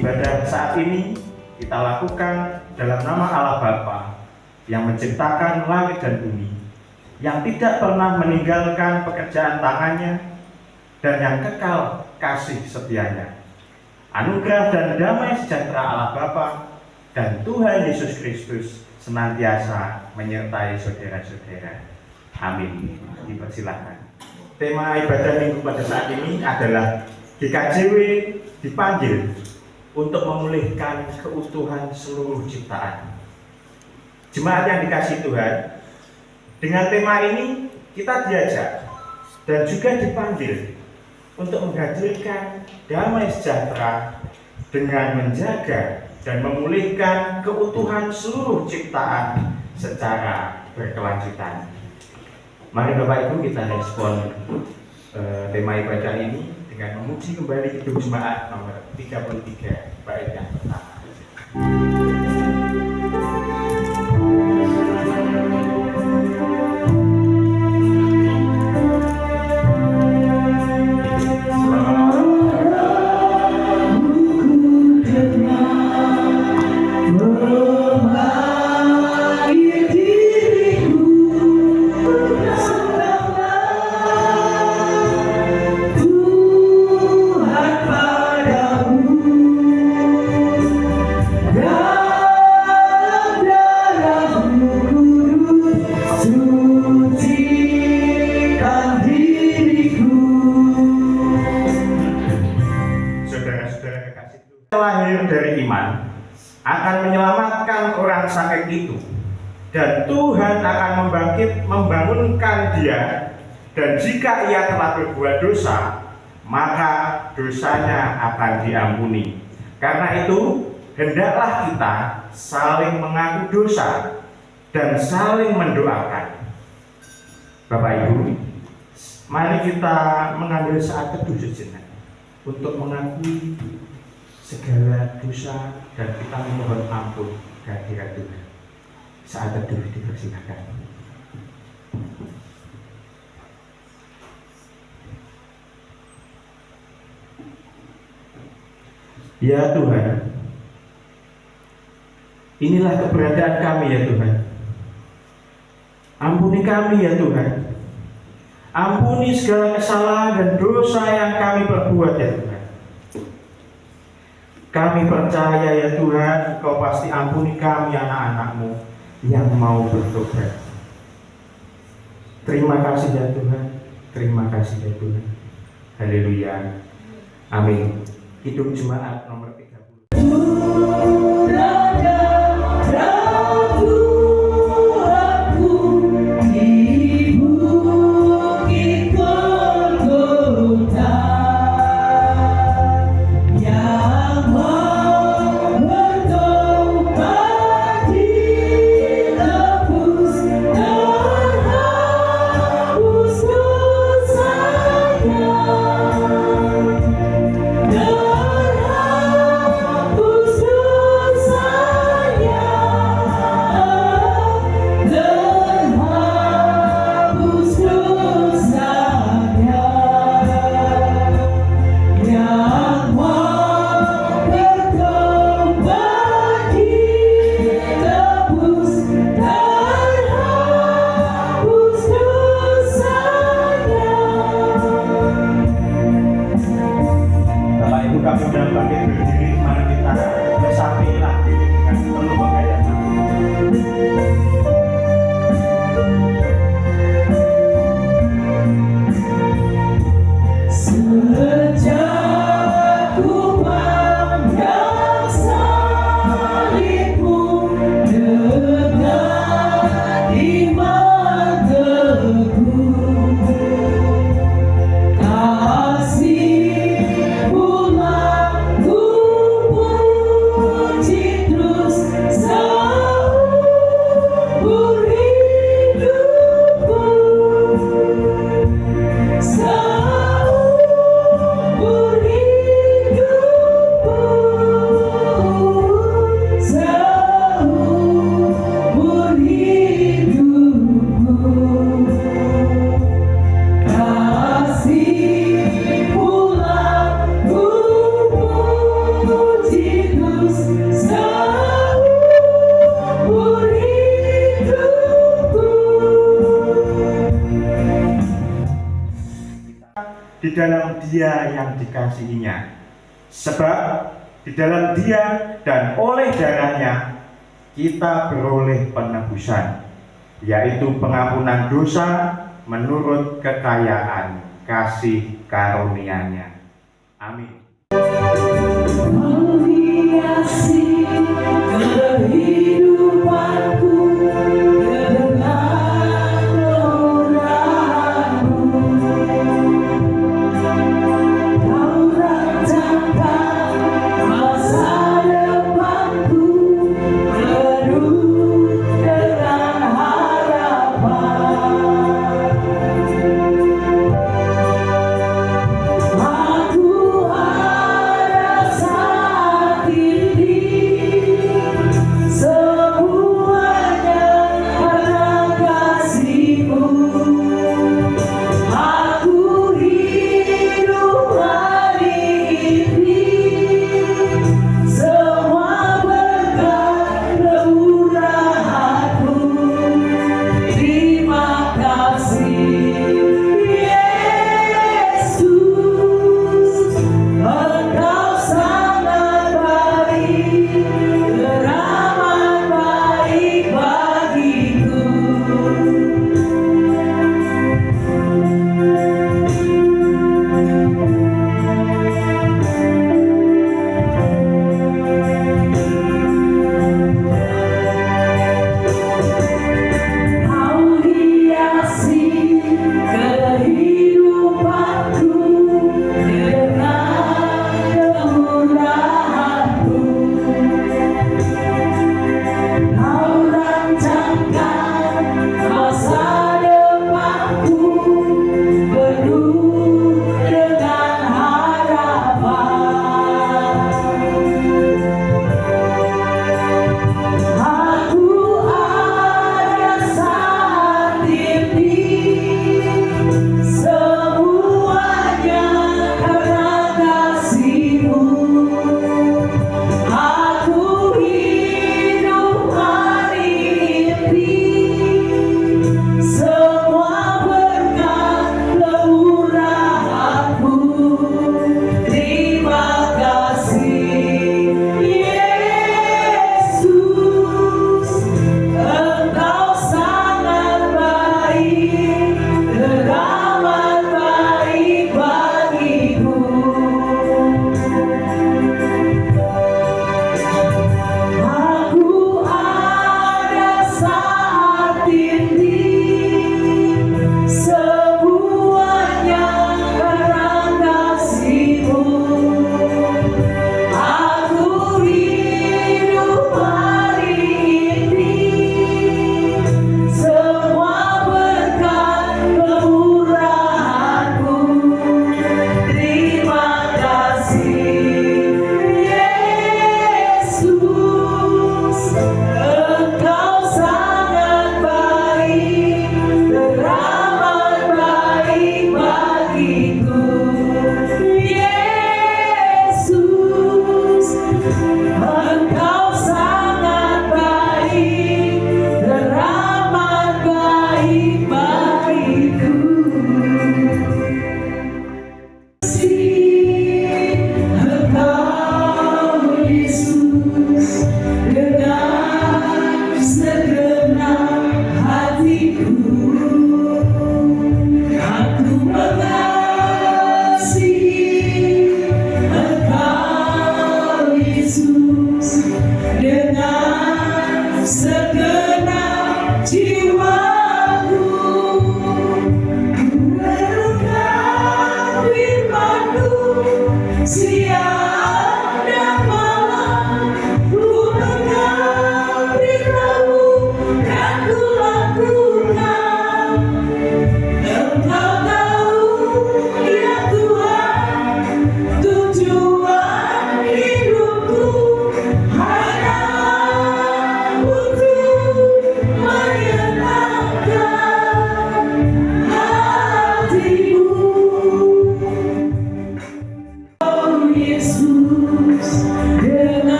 Ibadah saat ini kita lakukan dalam nama Allah Bapa yang menciptakan langit dan bumi, yang tidak pernah meninggalkan pekerjaan tangannya, dan yang kekal kasih setianya. Anugerah dan damai sejahtera Allah Bapa dan Tuhan Yesus Kristus senantiasa menyertai saudara-saudara. Amin. Dipersilahkan. Tema ibadah minggu pada saat ini adalah GKJW dipanggil untuk memulihkan keutuhan seluruh ciptaan. Jemaat yang dikasihi Tuhan, dengan tema ini kita diajak dan juga dipanggil untuk menghadirkan damai sejahtera dengan menjaga dan memulihkan keutuhan seluruh ciptaan secara berkelanjutan. Mari Bapak Ibu kita respon tema ibadah ini dengan memuji kembali Kidung Jemaat nomor 33 bait yang pertama. Lahir dari iman akan menyelamatkan orang sakit itu, dan Tuhan akan membangunkan dia, dan jika ia telah berbuat dosa, maka dosanya akan diampuni. Karena itu hendaklah kita saling mengaku dosa dan saling mendoakan. Bapak Ibu, mari kita mengambil saat teduh sejenak untuk mengakui segala dosa dan kita memohon ampun kehadirat Tuhan. Saat teduh dipersilakan. Ya Tuhan, inilah keberadaan kami ya Tuhan. Ampuni kami ya Tuhan. Ampuni segala kesalahan dan dosa yang kami perbuat ya Tuhan. Kami percaya ya Tuhan, Engkau pasti ampuni kami anak-anak-Mu yang mau bertobat. Terima kasih ya Tuhan. Terima kasih ya Tuhan. Haleluya. Amin. Kidung Jemaat nomor 30. dalam Dia yang dikasihinya. Sebab di dalam Dia dan oleh darahnya kita beroleh penebusan, yaitu pengampunan dosa menurut kekayaan kasih karunia-Nya. Amin.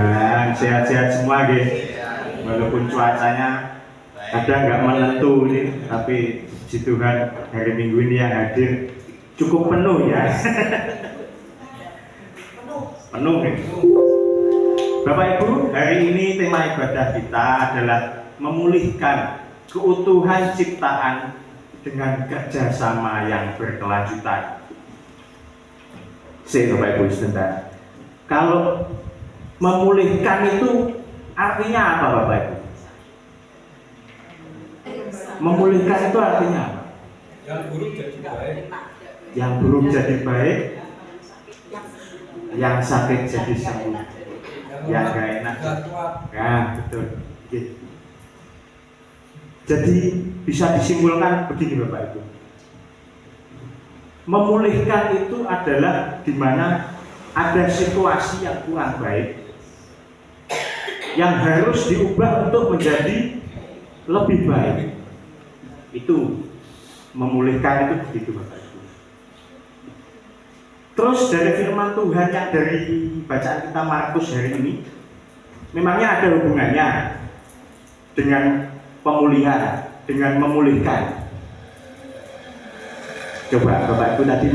Tuhan, sehat-sehat semua gitu. Walaupun cuacanya kadang nggak menentu nih, tapi puji Tuhan hari Minggu ini yang hadir cukup penuh ya. Penuh nih. Bapak Ibu, hari ini tema ibadah kita adalah memulihkan keutuhan ciptaan dengan kerjasama yang berkelanjutan. Bapak Ibu sebentar. Kalau memulihkan itu artinya apa Bapak Ibu? Memulihkan itu artinya apa? Yang buruk jadi baik. Yang buruk jadi baik, yang sakit jadi sembuh, yang gak enak. Nah, betul. Jadi bisa disimpulkan begini Bapak Ibu. Memulihkan itu adalah di mana ada situasi yang kurang baik yang harus diubah untuk menjadi lebih baik. Itu memulihkan itu begitu Bapak Ibu. Terus dari firman Tuhan yang dari bacaan kita Markus hari ini, memangnya ada hubungannya dengan pemulihan, dengan memulihkan. Coba Bapak Ibu tadi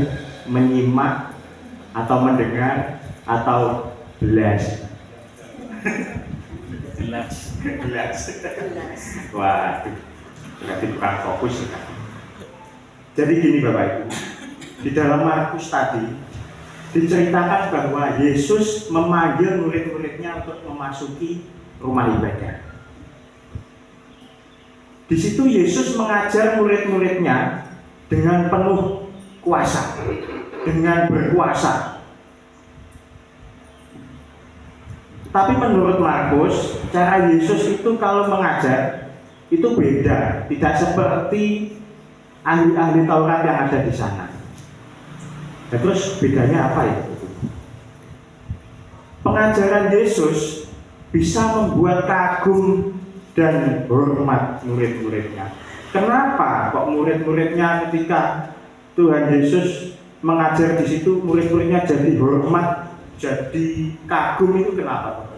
menyimak atau mendengar atau belas? Belas. Waduh, berarti kurang fokus ya. Jadi gini Bapak Ibu, di dalam Markus tadi diceritakan bahwa Yesus memanggil murid-muridnya untuk memasuki rumah ibadah. Di situ Yesus mengajar murid-muridnya dengan penuh kuasa, dengan berkuasa. Tapi menurut Markus, cara Yesus itu kalau mengajar itu beda, tidak seperti ahli-ahli Taurat yang ada di sana. Nah, terus bedanya apa ya? Pengajaran Yesus bisa membuat kagum dan hormat murid-muridnya. Kenapa kok murid-muridnya ketika Tuhan Yesus mengajar di situ murid-muridnya jadi hormat, jadi kagum, itu kenapa?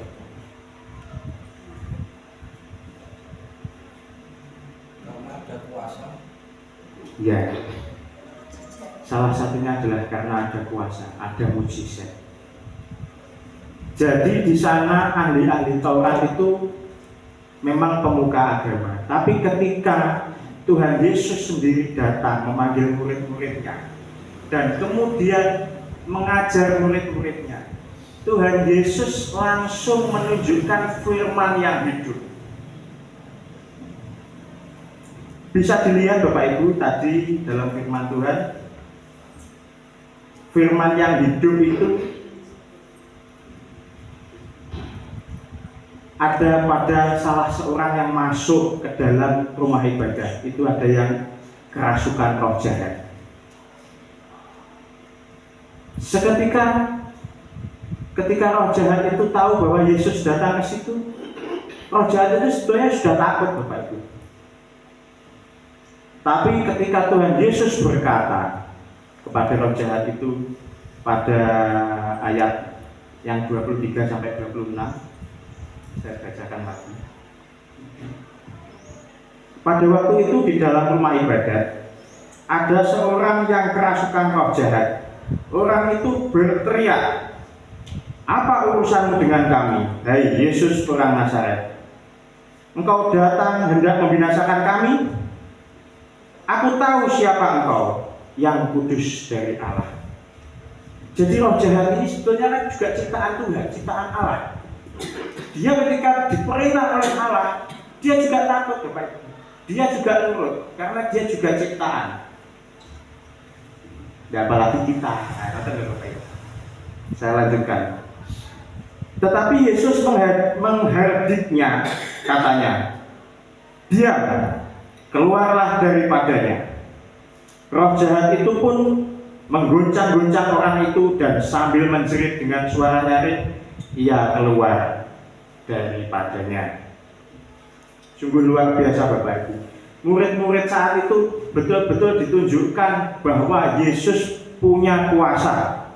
Karena ada kuasa. Ya, salah satunya adalah karena ada kuasa, ada mujizat. Jadi di sana ahli-ahli Taurat itu memang pemuka agama, tapi ketika Tuhan Yesus sendiri datang memanggil murid-muridnya dan kemudian mengajar murid-muridnya, Tuhan Yesus langsung menunjukkan firman yang hidup. Bisa dilihat Bapak Ibu tadi dalam firman Tuhan, firman yang hidup itu ada pada salah seorang yang masuk ke dalam rumah ibadah. Itu ada yang kerasukan roh jahat. Ketika roh jahat itu tahu bahwa Yesus datang ke situ, roh jahat itu sebetulnya sudah takut Bapak Ibu. Tapi ketika Tuhan Yesus berkata kepada roh jahat itu pada ayat yang 23 sampai 26, saya bacakan lagi. Pada waktu itu di dalam rumah ibadat ada seorang yang kerasukan roh jahat. Orang itu berteriak, "Apa urusanmu dengan kami, hai Yesus orang Nazaret? Engkau datang hendak membinasakan kami? Aku tahu siapa engkau, yang kudus dari Allah." Jadi roh jahat ini sebetulnya kan juga ciptaan Tuhan, ciptaan Allah. Dia ketika diperintah oleh Allah, dia juga takut Bapak. Dia juga nurut karena dia juga ciptaan. Dan apalagi kita. Nah, Bapak. Saya lanjutkan. Tetapi Yesus menghardiknya, katanya, "Diam, keluarlah daripadanya." Roh jahat itu pun mengguncang-guncang orang itu dan sambil menjerit dengan suara nyaring, ia keluar daripadanya. Sungguh luar biasa Bapak Ibu. Murid-murid saat itu betul-betul ditunjukkan bahwa Yesus punya kuasa.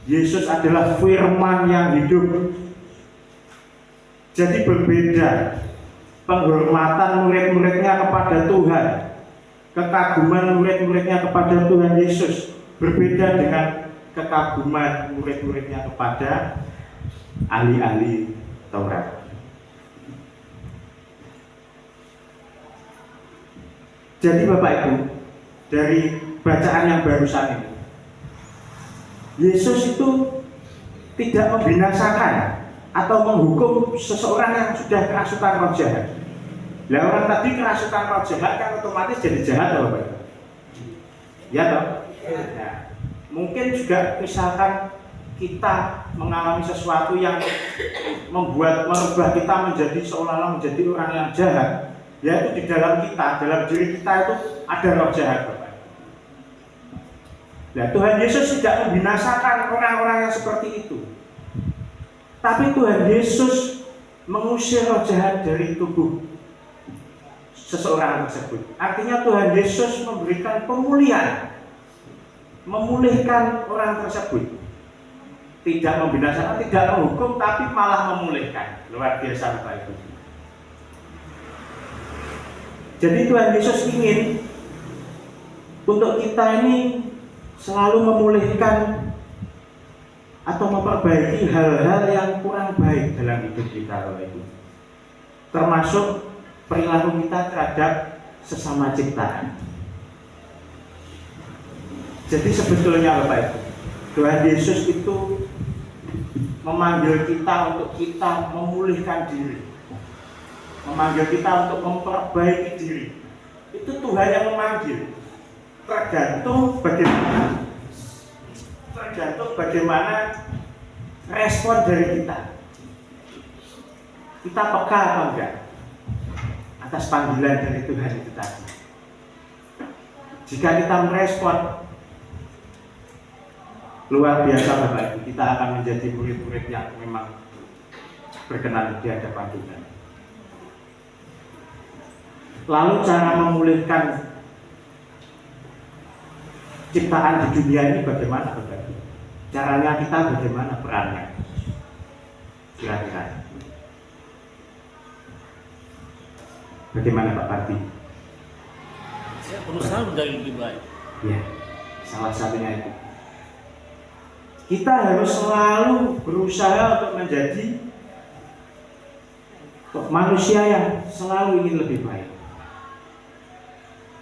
Yesus adalah firman yang hidup. Jadi berbeda penghormatan murid-muridnya kepada Tuhan, kekaguman murid-muridnya kepada Tuhan Yesus, berbeda dengan kekaguman murid-muridnya kepada ahli-ahli Taurat. Jadi Bapak Ibu, dari bacaan yang barusan ini, Yesus itu tidak membinasakan atau menghukum seseorang yang sudah kerasukan roh jahat. Lah orang tadi kerasukan roh jahat kan otomatis jadi jahat, Bapak Ibu. Ya toh? Nah, mungkin juga misalkan kita mengalami sesuatu yang merubah kita menjadi seolah-olah menjadi orang yang jahat, yaitu di dalam kita, dalam diri kita itu ada roh jahat, Bapak. Nah, Tuhan Yesus tidak membinasakan orang-orang yang seperti itu, tapi Tuhan Yesus mengusir roh jahat dari tubuh seseorang tersebut. Artinya Tuhan Yesus memberikan pemulihan, memulihkan orang tersebut. Tidak membinasakan, tidak menghukum, tapi malah memulihkan. Luar biasa Bapak Ibu. Jadi Tuhan Yesus ingin untuk kita ini selalu memulihkan atau memperbaiki hal-hal yang kurang baik dalam hidup kita, Bapak Ibu. Termasuk perilaku kita terhadap sesama ciptaan. Jadi sebetulnya Bapak Ibu, Tuhan Yesus itu memanggil kita untuk kita memulihkan diri, memanggil kita untuk memperbaiki diri. Itu Tuhan yang memanggil. Tergantung bagaimana respon dari kita. Kita peka atau enggak atas panggilan dari Tuhan itu tadi. Jika kita merespon, luar biasa Bapak Ibu, kita akan menjadi murid-murid yang memang berkenan di hadapan Tuhan. Lalu cara memulihkan ciptaan di dunia ini bagaimana Bapak Ibu? Caranya kita bagaimana, perannya? Kira-kira bagaimana Pak Parti? Saya berusaha menjadi lebih baik. Ya, salah satunya itu. Kita harus selalu berusaha untuk menjadi manusia yang selalu ingin lebih baik.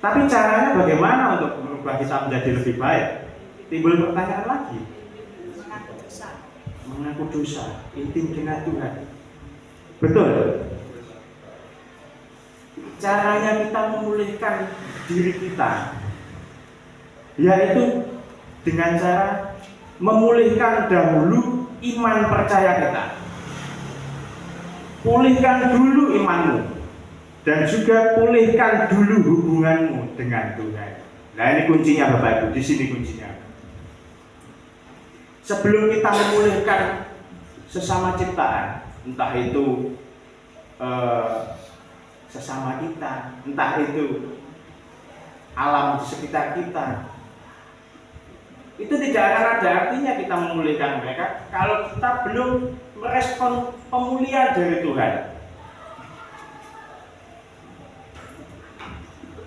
Tapi caranya bagaimana untuk merubah kita menjadi lebih baik? Timbul pertanyaan lagi. Mengaku dosa, intim dengan Tuhan. Betul. Caranya kita memulihkan diri kita, yaitu dengan cara memulihkan dahulu iman percaya kita. Pulihkan dulu imanmu, dan juga pulihkan dulu hubunganmu dengan Tuhan. Nah ini kuncinya Bapak Ibu, di sini kuncinya. Sebelum kita memulihkan sesama ciptaan, entah itu sesama kita, entah itu alam di sekitar kita, itu tidak akan ada artinya kita memulihkan mereka kalau kita belum merespon pemulihan dari Tuhan.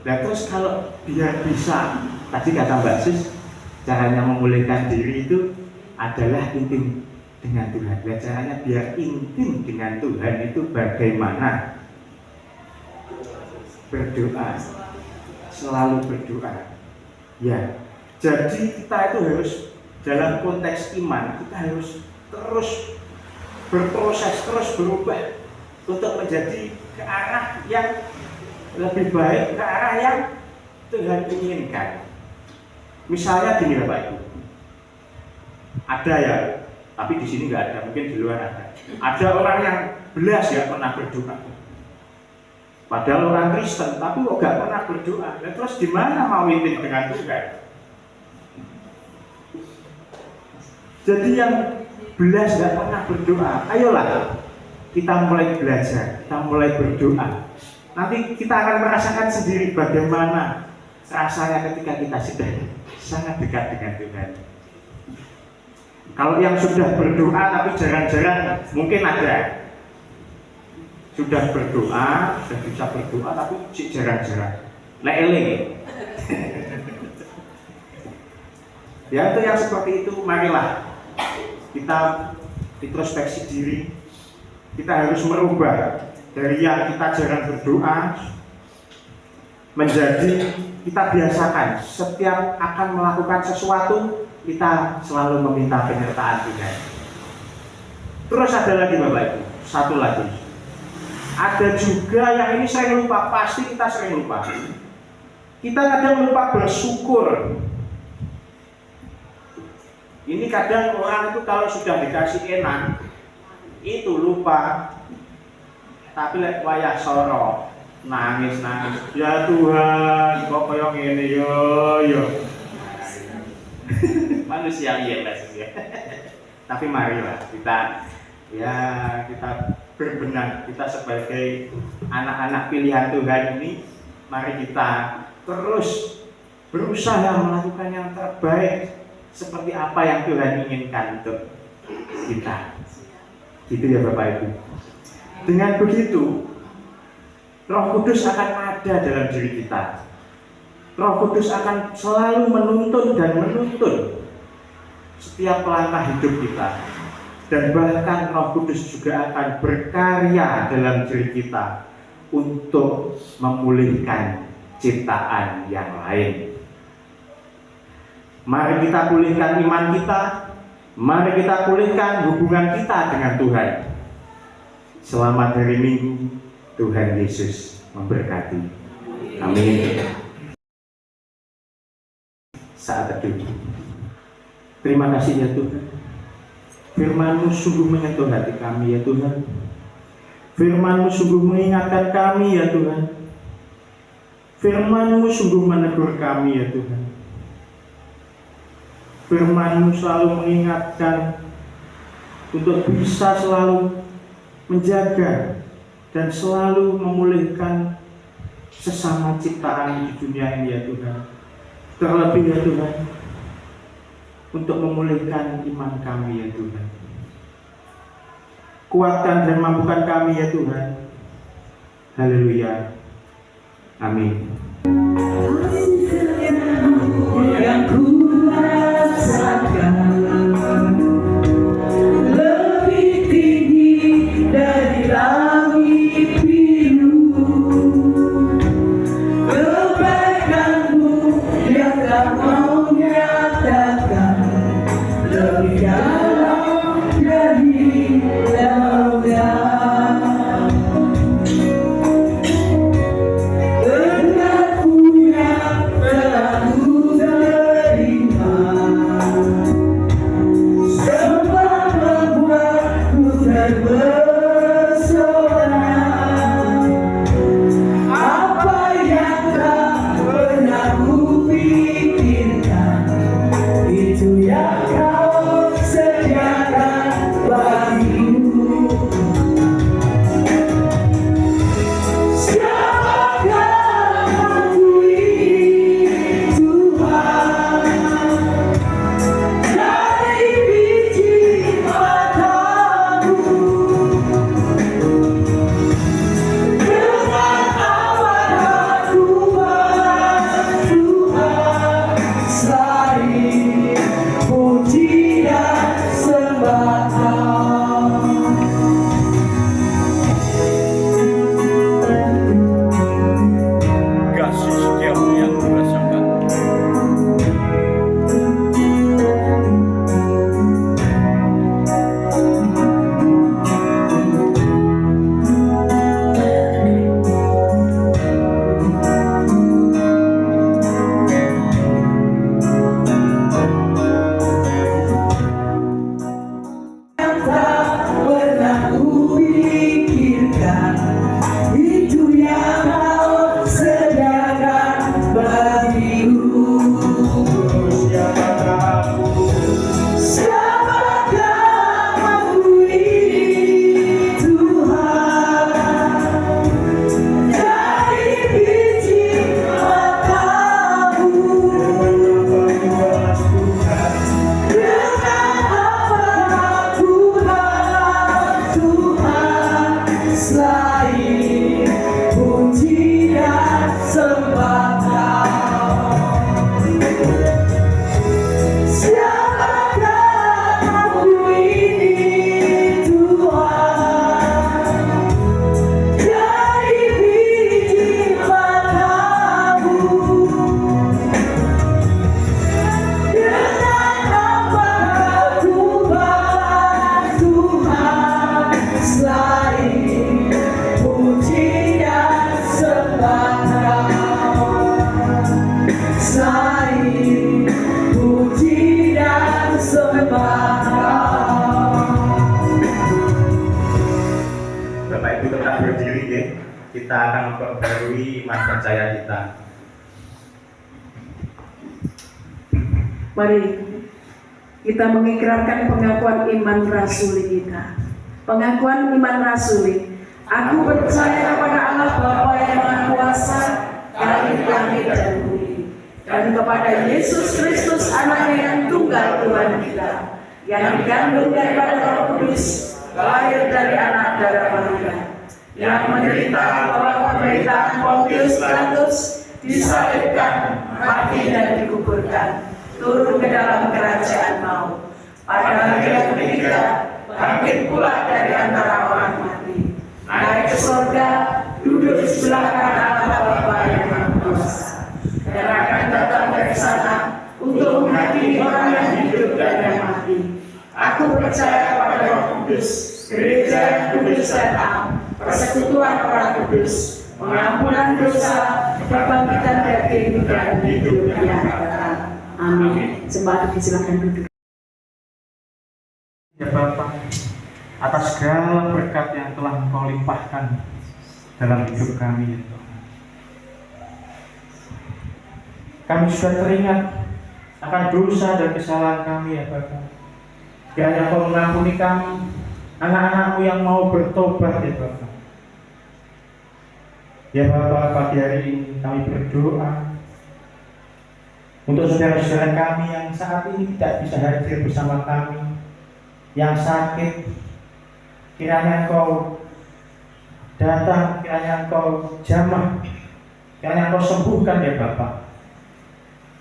Nah terus kalau biar bisa, tadi kata Mbak Sis, caranya memulihkan diri itu adalah intim dengan Tuhan. Nah, caranya biar intim dengan Tuhan itu bagaimana? Berdoa, selalu berdoa. Ya, jadi kita itu harus dalam konteks iman, kita harus terus berproses, terus berubah untuk menjadi ke arah yang lebih baik, ke arah yang Tuhan inginkan. Misalnya gini Bapak Ibu, ada ya, tapi di sini nggak ada, mungkin di luar ada. Ada orang yang belas ya pernah berdoa, padahal orang Kristen, tapi kok nggak pernah berdoa. Dan terus gimana mau intim dengan Tuhan? Jadi yang belas nggak pernah berdoa, ayolah kita mulai belajar, kita mulai berdoa. Nanti kita akan merasakan sendiri bagaimana rasanya ketika kita sudah sangat dekat dengan Tuhan. Kalau yang sudah berdoa tapi jarang-jarang mungkin ada. sudah berdoa, sudah bisa berdoa, tapi cik jarang-jarang eling. Ya itu yang seperti itu, marilah kita introspeksi diri. Kita harus merubah dari yang kita jarang berdoa menjadi kita biasakan setiap akan melakukan sesuatu kita selalu meminta penyertaan Tuhan. Terus ada lagi Bapak Ibu, satu lagi. Ada juga yang ini sering lupa, pasti kita sering lupa. Kita kadang lupa bersyukur. Ini kadang orang itu kalau sudah dikasih enak itu lupa. Tapi lek wayah soro nangis. Ya Tuhan, kok koyo ngene yo. Manusia iya ya. Tapi marilah kita berbenah, kita sebagai anak-anak pilihan Tuhan ini, mari kita terus berusaha melakukan yang terbaik seperti apa yang Tuhan inginkan untuk kita. Gitu ya Bapak Ibu. Dengan begitu, Roh Kudus akan ada dalam diri kita. Roh Kudus akan selalu menuntun dan menuntun setiap langkah hidup kita. Dan bahkan Roh Kudus juga akan berkarya dalam diri kita untuk memulihkan ciptaan yang lain. Mari kita pulihkan iman kita, mari kita pulihkan hubungan kita dengan Tuhan. Selamat hari Minggu, Tuhan Yesus memberkati. Amin. Saat teduh. Terima kasih ya Tuhan. Firman-Mu sungguh menyentuh hati kami ya Tuhan. Firman-Mu sungguh mengingatkan kami ya Tuhan. Firman-Mu sungguh menegur kami ya Tuhan. Firman-Mu selalu mengingatkan untuk bisa selalu menjaga dan selalu memulihkan sesama ciptaan di dunia ini ya Tuhan. Terlebih ya Tuhan, untuk memulihkan iman kami ya Tuhan. Kuatkan dan mampukan kami ya Tuhan. Haleluya. Amin. Yang ku rasakan lebih tinggi dari langit biru. Kebaikan-Mu yang tak mau nyatakan lebih dalam dari lautan. Dengan-Mu yang telah Ku terima. Bapak Ibu tetap berdiri ya. Kita akan memperbarui iman percaya kita. Mari kita mengikrarkan pengakuan iman rasuli kita. Pengakuan iman rasuli. Aku percaya kepada Allah Bapa yang Maha Kuasa, langit dan bumi, dan kepada Yesus Kristus Anaknya yang tunggal Tuhan kita, yang dikandung daripada Roh Kudus, lahir dari anak darah Maria, yang menderita bawah pemerintahan Pontius Pilatus, disalibkan, mati dan dikuburkan, turun ke dalam kerajaan maut. Pada hari yang ketiga, bangkit pula dari antara orang mati, naik ke surga, duduk di sebelah kanan Allah Bapa yang Maha Kuasa, dan akan datang dari sana untuk menghakimi orang yang hidup dan yang mati. Aku percaya kepada Roh Kudus, gereja yang kudus dan am, persekutuan orang kudus, pengampunan dosa, kebangkitan daging dan hidup yang akan datang. Amin. Jemaat silakan duduk. Ya Bapak, atas segala berkat yang telah Engkau limpahkan dalam hidup kami ya Tuhan. Kami sudah teringat akan dosa dan kesalahan kami ya Bapak. Kiranya Engkau mengampuni kami, anak-anak-Mu yang mau bertobat ya Bapak. Ya Bapak, pagi hari ini kami berdoa untuk saudara-saudara kami yang saat ini tidak bisa hadir bersama kami, yang sakit. Kiranya Engkau datang, kiranya Engkau jamah, kiranya Engkau sembuhkan ya Bapak,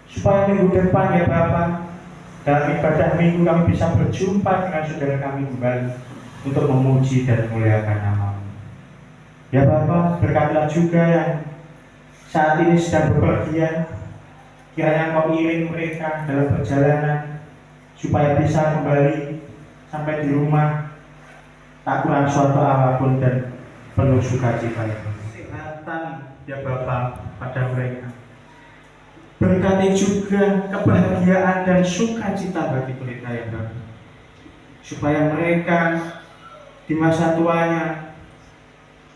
supaya minggu depan ya Bapak, dalam ibadah minggu kami bisa berjumpa dengan saudara kami kembali untuk memuji dan memuliakan nama-Mu. Ya Bapak, berkatilah juga yang saat ini sedang bepergian, kiranya Engkau iring mereka dalam perjalanan supaya bisa kembali sampai di rumah tak kurang suatu apapun dan penuh sukacita. Kesehatan ya Bapak pada mereka. Berkati juga kebahagiaan dan sukacita bagi mereka ya Bapak, supaya mereka di masa tuanya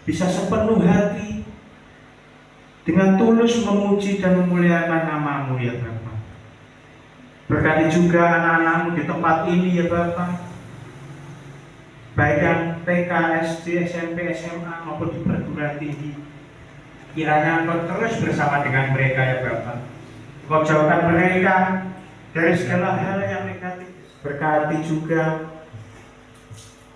bisa sepenuh hati dengan tulus memuji dan memuliakan nama-Mu ya Bapak. Berkati juga anak-anak-Mu di tempat ini ya Bapak, baik yang TK, SD, SMP, SMA maupun di perguruan tinggi. Kiranya Engkau terus bersama dengan mereka ya Bapak. Engkau jauhkan mereka dari segala hal yang negatif. Berkati juga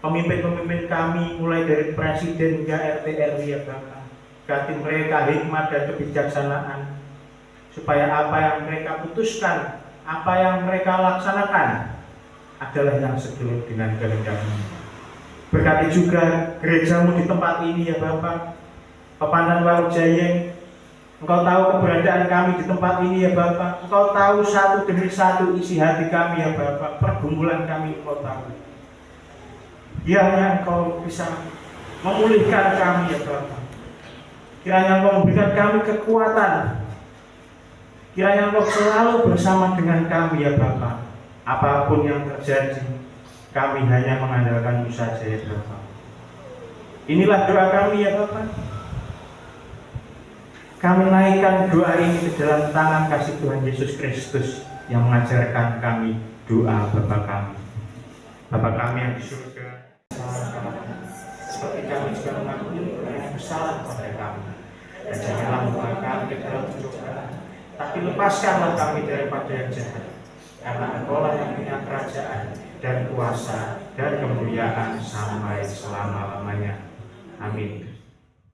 pemimpin-pemimpin kami mulai dari presiden hingga RT RW ya Bapak. Berkati mereka hikmat dan kebijaksanaan, supaya apa yang mereka putuskan, apa yang mereka laksanakan adalah yang sesuai dengan kehendak-Mu. Berkati juga gereja-Mu di tempat ini ya Bapak, Pepandan Warujayeng. Engkau tahu keberadaan kami di tempat ini ya Bapak. Engkau tahu satu demi satu isi hati kami ya Bapak, pergumulan kami Engkau tahu. Kiranya Engkau bisa memulihkan kami ya Bapak. Kiranya Engkau memberikan kami kekuatan. Kiranya Engkau selalu bersama dengan kami ya Bapak. Apapun yang terjadi, kami hanya mengandalkan-Mu saja ya Bapak. Inilah doa kami ya Bapak. Kami naikkan doa ini ke dalam tangan kasih Tuhan Yesus Kristus yang mengajarkan kami doa Bapa kami. Bapa kami yang di surga, seperti kami juga mengampuni orang yang bersalah kepada kami. Dan janganlah membawa kami ke dalam pencobaan, tapi lepaskanlah kami daripada yang jahat. Karena Engkau-lah yang punya kerajaan dan kuasa dan kemuliaan sampai selama-lamanya. Amin.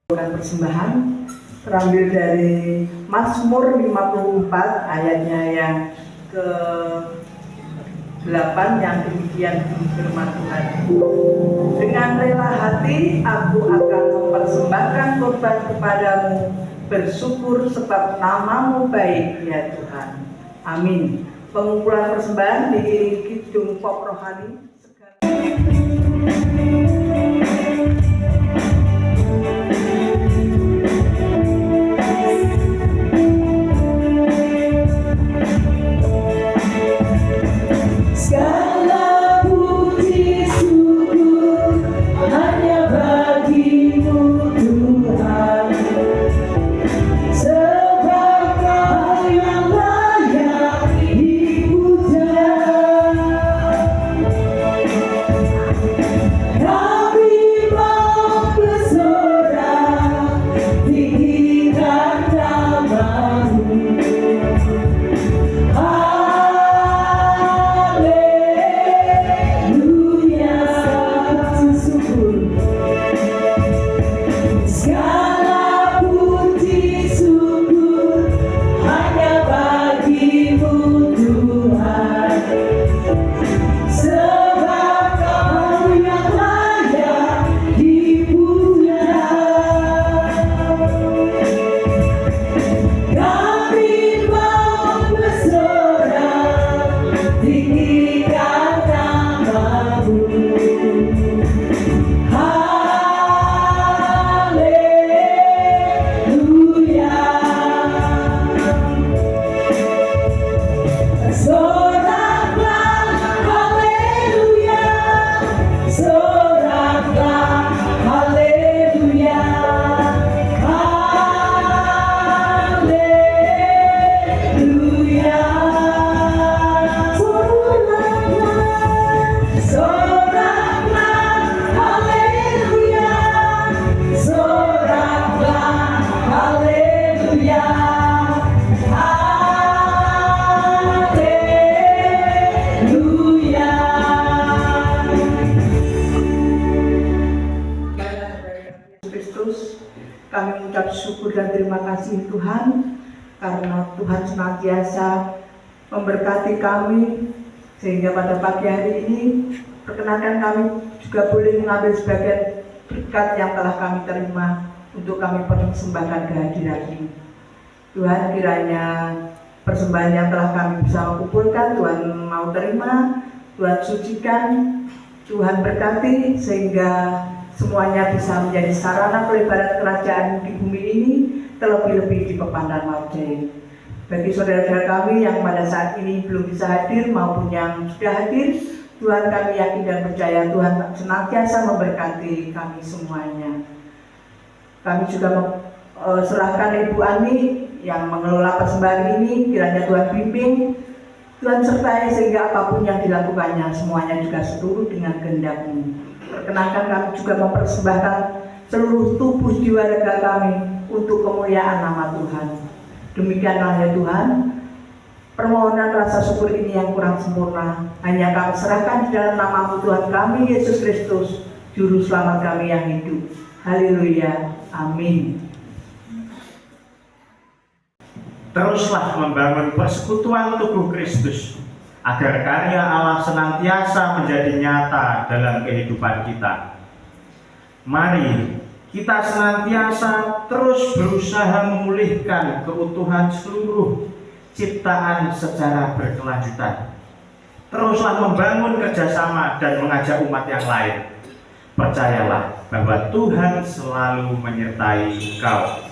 Persembahan terambil dari Mazmur 54 ayatnya yang ke-8 yang demikian firman Tuhan. Dengan rela hati aku akan mempersembahkan korban kepadamu, bersyukur sebab nama-Mu baik ya Tuhan. Amin. Pengumpulan persembahan diiringi kidung pop rohani. Segala puji syukur hanya bagi Kristus, kami mengucap syukur dan terima kasih Tuhan karena Tuhan senantiasa memberkati kami sehingga pada pagi hari ini perkenankan kami juga boleh mengambil sebagian berkat yang telah kami terima untuk kami persembahkan kehadiran-Mu. Tuhan, kiranya persembahan yang telah kami bisa kumpulkan Tuhan mau terima, Tuhan sucikan, Tuhan berkati sehingga semuanya bisa menjadi sarana pelebaran kerajaan di bumi ini, terlebih-lebih di Pepandan Maujai. Bagi saudara-saudara kami yang pada saat ini belum bisa hadir maupun yang sudah hadir, Tuhan, kami yakin dan percaya Tuhan senantiasa memberkati kami semuanya. Kami juga serahkan Ibu Ani yang mengelola persembahan ini, kiranya Tuhan bimbing, Tuhan sertai sehingga apapun yang dilakukannya semuanya juga seturut dengan kehendak-Mu. Perkenankan kami juga mempersembahkan seluruh tubuh jiwa raga kami untuk kemuliaan nama Tuhan. Demikianlah ya Tuhan, permohonan rasa syukur ini yang kurang sempurna hanya kami serahkan di dalam nama Tuhan kami Yesus Kristus, Juru Selamat kami yang hidup. Haleluya, amin. Teruslah membangun persekutuan tubuh Kristus, agar karya Allah senantiasa menjadi nyata dalam kehidupan kita. Mari kita senantiasa terus berusaha memulihkan keutuhan seluruh ciptaan secara berkelanjutan. Teruslah membangun kerjasama dan mengajak umat yang lain. Percayalah bahwa Tuhan selalu menyertai engkau.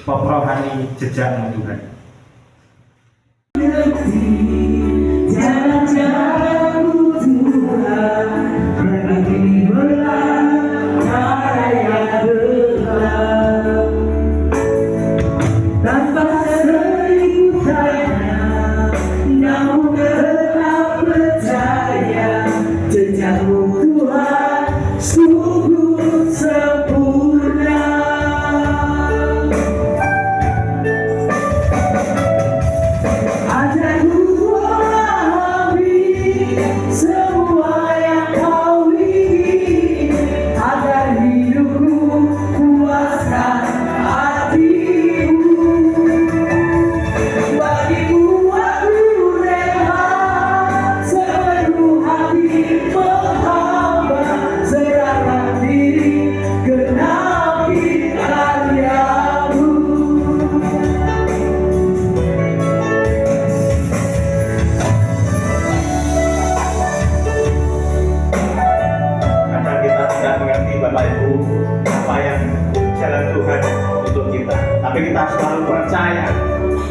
Pop rohani jejakmu Tuhan. Jalan-jalanku Tuhan, berilah cahaya gelap. Tanpa seribu tanya, namun tetap percaya, jejakmu Tuhan sungguh sempurna. Semua yang kau ingin agar hidupku puaskan hatimu. Bagimu aku rela sepenuh hati menghamba, serahkan diri genapi karya-Mu. Bapak Ibu, apa yang jalan Tuhan untuk kita, tapi kita selalu percaya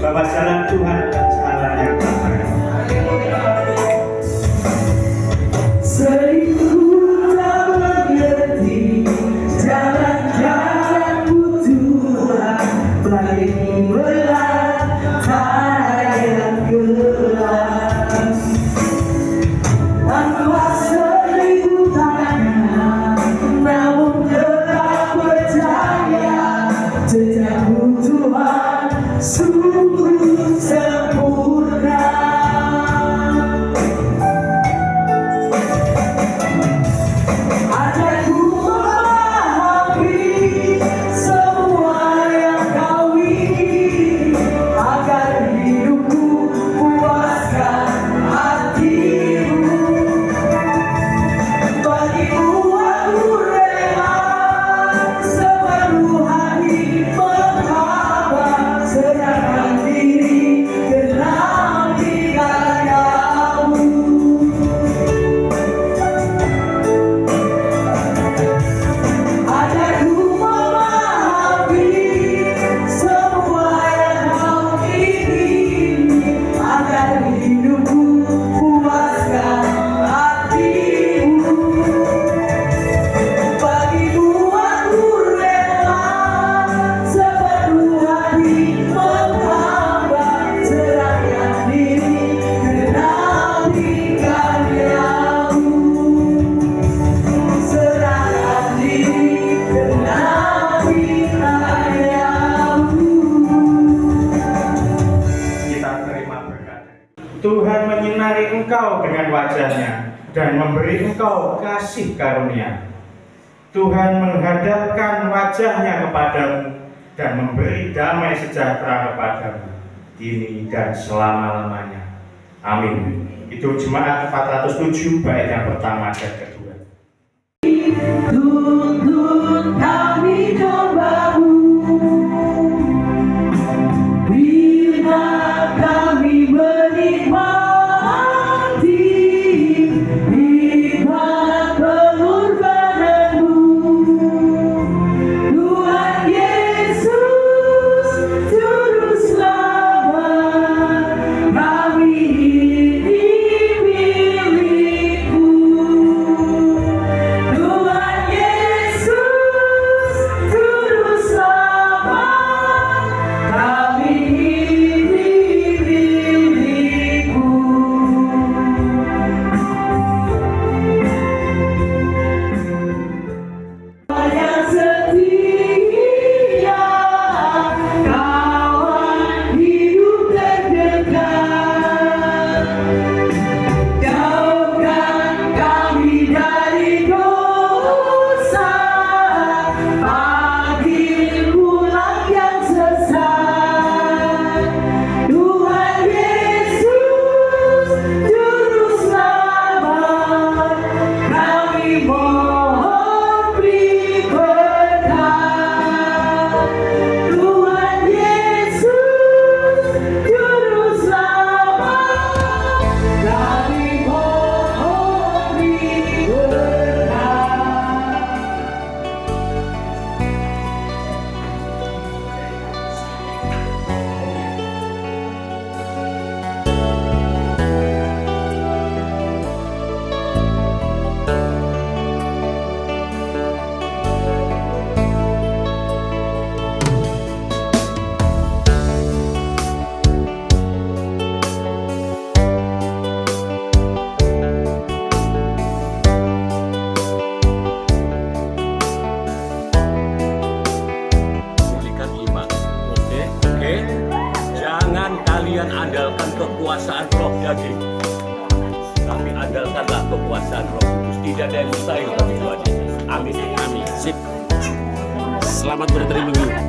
bahwa jalan Tuhan adalah jalan yang terbaik. Seribu tak mengerti jalan-jalanmu Tuhan, bagilah cahaya gelap. Tanpa seribu tanya, namun tetap percaya, jejakmu Tuhan sungguh sempurna. Ajarku memahami semua yang kau ingin, agar hidupku puaskan hatimu. Bagimu aku rela sepenuh hati menghamba, serahkan diri genapi karya-Mu. Ajarku memahami semua yang kau ingin, agar hidupku puaskan hatimu. Bagimu aku rela sepenuh hati menghamba, serahkan diri genapi karya-Mu. Serahkan diri genapi karya-Mu. Kita terima berkat. Tuhan menyinari engkau dengan wajah-Nya dan memberi engkau kasih karunia. Tuhan menghadapkan wajahnya kepadamu dan memberi damai sejahtera kepadamu kini dan selama-lamanya. Amin. Itu Jemaat 407 bait yang pertama dan kedua. Tuntun kami hambamu, bila kami menikmati hikmat pengorbananmu. Tuhan Yesus, Juru Selamat, kami ini milikmu. Tuhan Yesus, Juru Selamat, kami ini milikmu. Yang setia, kawan hidup terdekat, jauhkan kami dari dosa, panggil pulang yang sesat. Tuhan Yesus, Juru Selamat, kami mohon beri berkat. Tuhan Yesus, Juru Selamat, kami mohon beri berkat. Pulihkan iman. Oke. Jangan kalian andalkan kekuasaan roh daging, tapi andalkanlah kekuasaan roh kudus. Tidak ada yang mustahil bagi Tuhan Yesus. Amin. Amin. Sip. Selamat berterima minggu.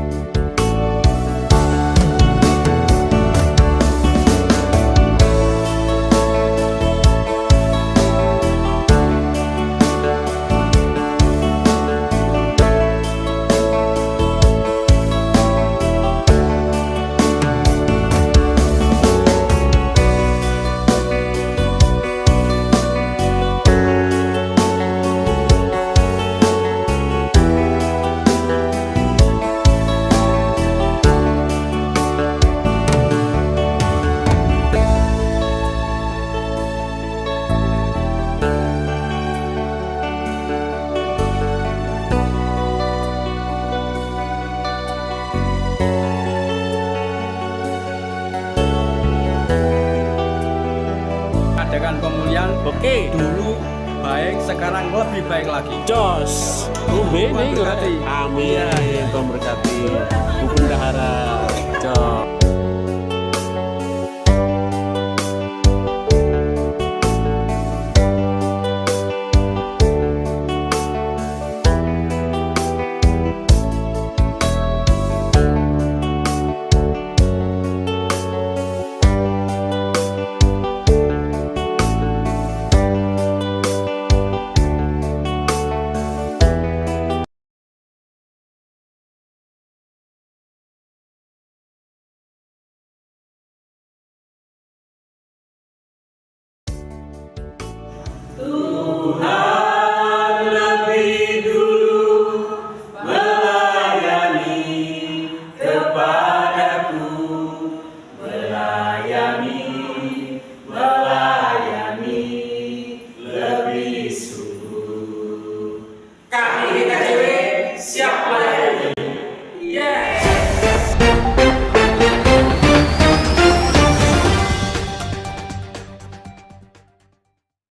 Adakan pemulihan Oke. dulu baik, sekarang lebih baik lagi. Jos. Tumbe nih. Memberkati. Amin. Tuhan berkati. Bu Bendahara. Jos. Tuhan lebih dulu melayani kepadaku, melayani lebih suci.